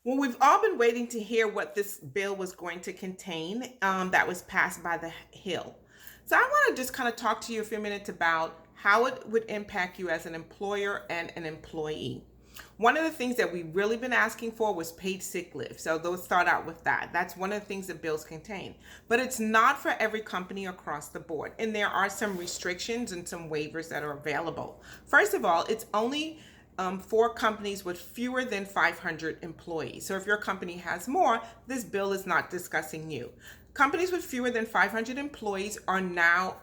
Well, we've all been waiting to hear what this bill was going to contain that was passed by the Hill. So I want to just kind of talk to you a few minutes about how it would impact you as an employer and an employee. One of the things that we've really been asking for was paid sick leave. So let's start out with that. That's one of the things that bills contain. But it's not for every company across the board. And there are some restrictions and some waivers that are available. First of all, it's only for companies with fewer than 500 employees. So if your company has more, this bill is not discussing you. Companies with fewer than 500 employees are now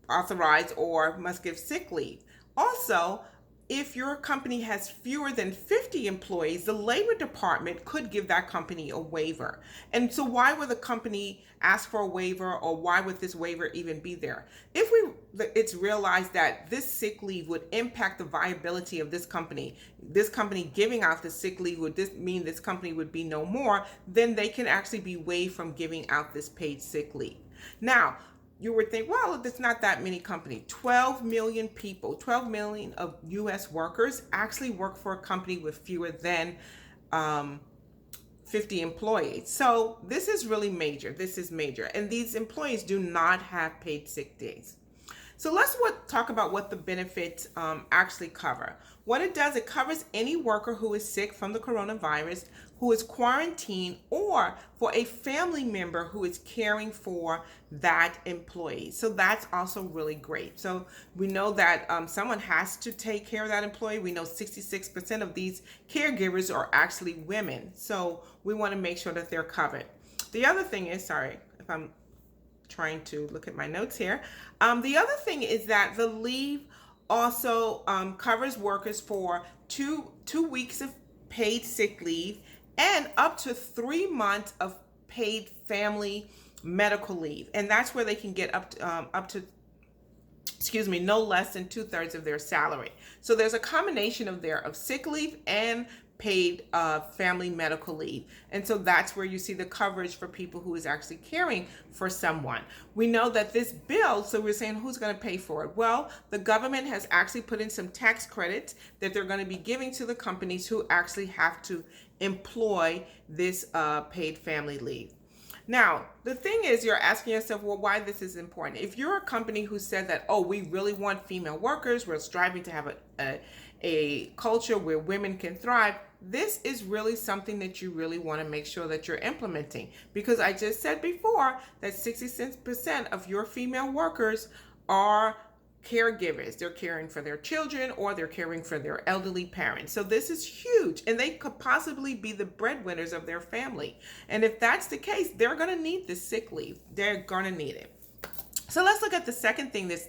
authorized or must give sick leave. Also, if your company has fewer than 50 employees, the labor department could give that company a waiver. And so why would the company ask for a waiver, or why would this waiver even be there? If it's realized that this sick leave would impact the viability of this company giving out the sick leave would this mean this company would be no more, then they can actually be waived from giving out this paid sick leave. Now, you would think, well, there's not that many companies. 12 million people, 12 million of US workers actually work for a company with fewer than 50 employees. So this is really major. This is major. And these employees do not have paid sick days. So let's talk about what the benefits actually cover. What it does, it covers any worker who is sick from the coronavirus, who is quarantined, or for a family member who is caring for that employee. So that's also really great. So we know that someone has to take care of that employee. We know 66% of these caregivers are actually women. So we want to make sure that they're covered. The other thing is, sorry if I'm trying to look at my notes here. The other thing is that the leave also covers workers for two weeks of paid sick leave and up to 3 months of paid family medical leave, and that's where they can get up to no less than 2/3 of their salary. So there's a combination of sick leave and paid family medical leave. And so that's where you see the coverage for people who is actually caring for someone. We know that this bill, so we're saying who's going to pay for it? Well, the government has actually put in some tax credits that they're going to be giving to the companies who actually have to employ this paid family leave. Now, the thing is, you're asking yourself, well, why this is important. If you're a company who said that, oh, we really want female workers, we're striving to have a culture where women can thrive, this is really something that you really want to make sure that you're implementing. Because I just said before that 66% of your female workers are caregivers. They're caring for their children or they're caring for their elderly parents. So this is huge, and they could possibly be the breadwinners of their family. And if that's the case, they're going to need the sick leave. They're going to need it. So let's look at the second thing this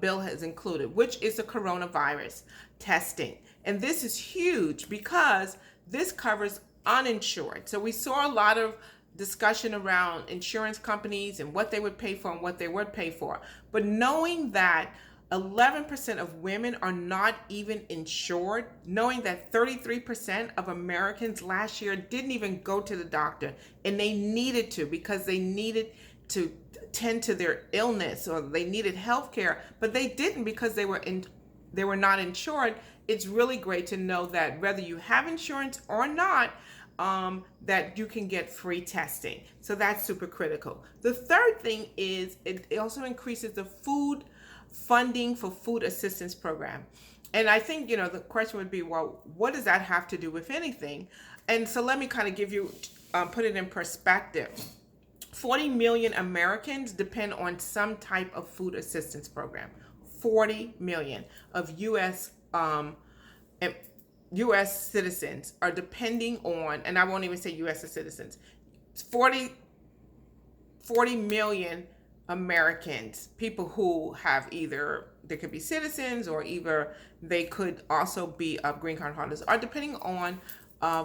bill has included, which is the coronavirus testing. And this is huge because this covers uninsured. So we saw a lot of discussion around insurance companies and what they would pay for and what they would pay for. But knowing that 11% of women are not even insured, knowing that 33% of Americans last year didn't even go to the doctor, and they needed to because they needed to tend to their illness or they needed health care, but they didn't because they were not insured. It's really great to know that whether you have insurance or not, that you can get free testing. So that's super critical. The third thing is it also increases the food funding for food assistance program. And I think, the question would be, well, what does that have to do with anything? And so let me kind of give you, put it in perspective. 40 million Americans depend on some type of food assistance program. 40 million of U.S. citizens are depending on, and I won't even say U.S. citizens, 40 million Americans, people who have either, they could be citizens or either they could also be green card holders, are depending on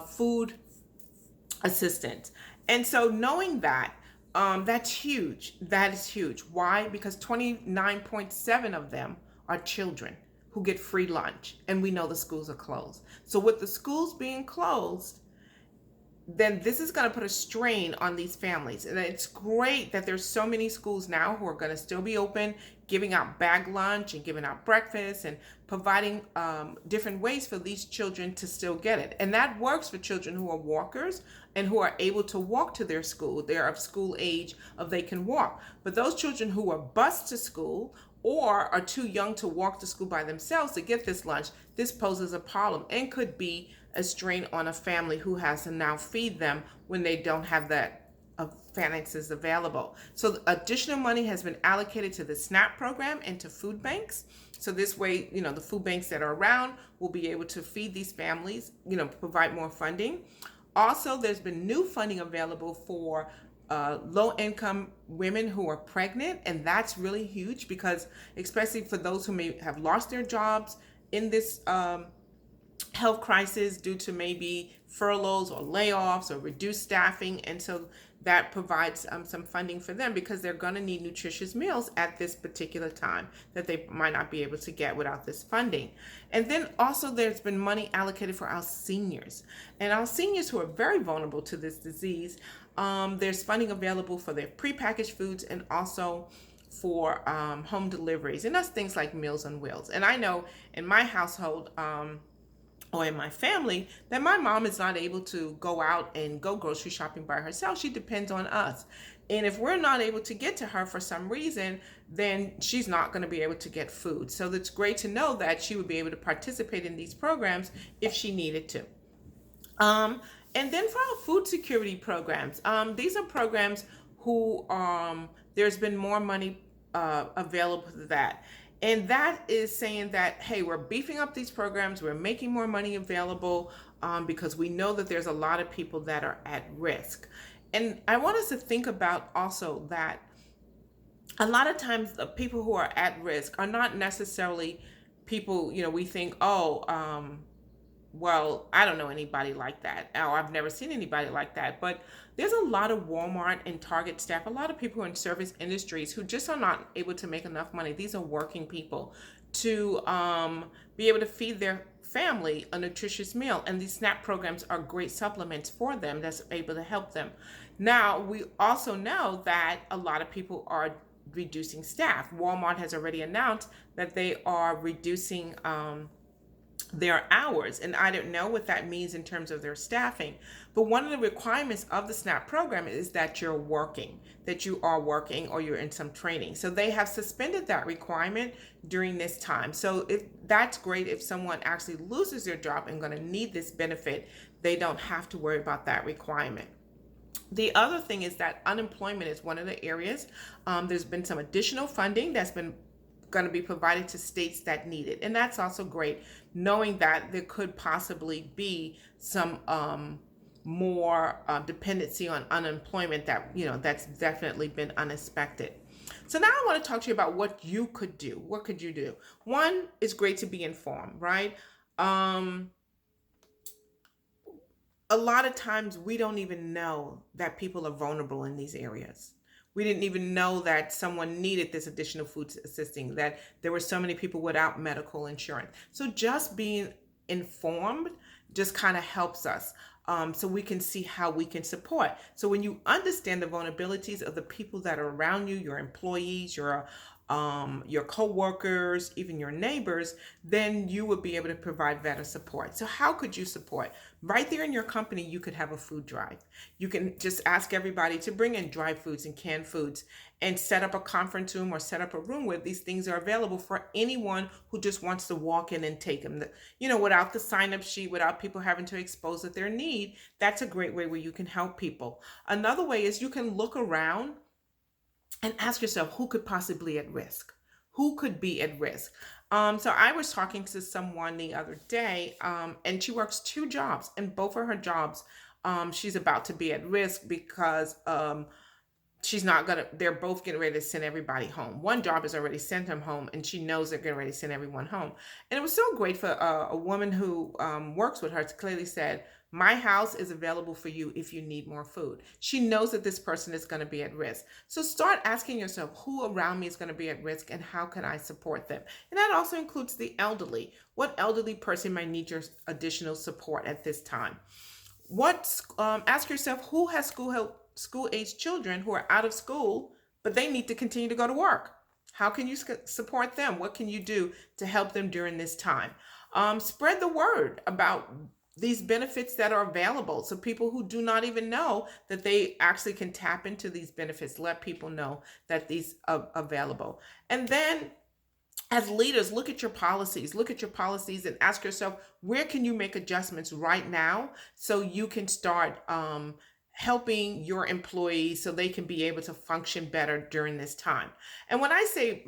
food assistance. And so knowing that, that's huge. That is huge. Why? Because 29.7 of them are children who get free lunch, and we know the schools are closed. So with the schools being closed, then this is going to put a strain on these families. And it's great that there's so many schools now who are going to still be open, giving out bag lunch and giving out breakfast and providing different ways for these children to still get it. And that works for children who are walkers and who are able to walk to their school. They're of school age, of they can walk. But those children who are bused to school or are too young to walk to school by themselves to get this lunch, this poses a problem and could be a strain on a family who has to now feed them when they don't have that finances available. So additional money has been allocated to the SNAP program and to food banks. So this way, the food banks that are around will be able to feed these families, provide more funding. Also, there's been new funding available for low-income women who are pregnant, and that's really huge because especially for those who may have lost their jobs in this health crisis due to maybe furloughs or layoffs or reduced staffing. And so that provides some funding for them because they're going to need nutritious meals at this particular time that they might not be able to get without this funding. And then also there's been money allocated for our seniors. And our seniors who are very vulnerable to this disease, there's funding available for their prepackaged foods and also for home deliveries. And that's things like Meals on Wheels. And I know in my household, or in my family, that my mom is not able to go out and go grocery shopping by herself. She depends on us. And if we're not able to get to her for some reason, then she's not going to be able to get food. So it's great to know that she would be able to participate in these programs if she needed to. And then for our food security programs, these are programs who there's been more money available for that. And that is saying that, hey, we're beefing up these programs, we're making more money available because we know that there's a lot of people that are at risk. And I want us to think about also that a lot of times the people who are at risk are not necessarily people, we think, well, I don't know anybody like that. Oh, I've never seen anybody like that. But there's a lot of Walmart and Target staff, a lot of people in service industries who just are not able to make enough money. These are working people to be able to feed their family a nutritious meal. And these SNAP programs are great supplements for them that's able to help them. Now, we also know that a lot of people are reducing staff. Walmart has already announced that they are reducing their hours, and I don't know what that means in terms of their staffing, but one of the requirements of the SNAP program is that you are working or you're in some training. So they have suspended that requirement during this time. So that's great if someone actually loses their job and going to need this benefit, they don't have to worry about that requirement. The other thing is that unemployment is one of the areas. There's been some additional funding that's been going to be provided to states that need it. And that's also great, knowing that there could possibly be some more dependency on unemployment that's definitely been unexpected. So now I want to talk to you about what you could do. What could you do? One, it's great to be informed, right? A lot of times we don't even know that people are vulnerable in these areas. We didn't even know that someone needed this additional food assisting, that there were so many people without medical insurance. So just being informed just kind of helps us so we can see how we can support. So when you understand the vulnerabilities of the people that are around you, your employees, your co-workers, even your neighbors, then you will be able to provide better support. So how could you support? Right there in your company, you could have a food drive. You can just ask everybody to bring in dry foods and canned foods and set up a conference room or set up a room where these things are available for anyone who just wants to walk in and take them. Without the sign-up sheet, without people having to expose at their need, that's a great way where you can help people. Another way is you can look around and ask yourself, who could possibly be at risk? Who could be at risk? So I was talking to someone the other day, and she works 2 jobs, and both of her jobs, she's about to be at risk because they're both getting ready to send everybody home. One job has already sent them home, and she knows they're getting ready to send everyone home. And it was so great for a woman who works with her to clearly said, my house is available for you if you need more food. She knows that this person is going to be at risk. So start asking yourself, who around me is going to be at risk and how can I support them? And that also includes the elderly. What elderly person might need your additional support at this time? Ask yourself, who has school-age children who are out of school, but they need to continue to go to work? How can you support them? What can you do to help them during this time? Spread the word about these benefits that are available. So people who do not even know that they actually can tap into these benefits, let people know that these are available. And then as leaders, look at your policies and ask yourself, where can you make adjustments right now so you can start helping your employees so they can be able to function better during this time. And when I say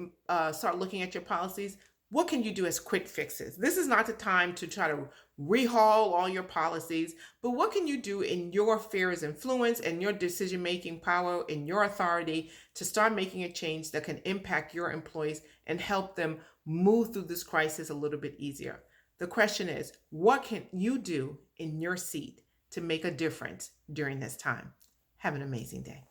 start looking at your policies, what can you do as quick fixes? This is not the time to try to rehaul all your policies, but what can you do in your spheres of influence and your decision making power and your authority to start making a change that can impact your employees and help them move through this crisis a little bit easier? The question is, what can you do in your seat to make a difference during this time? Have an amazing day.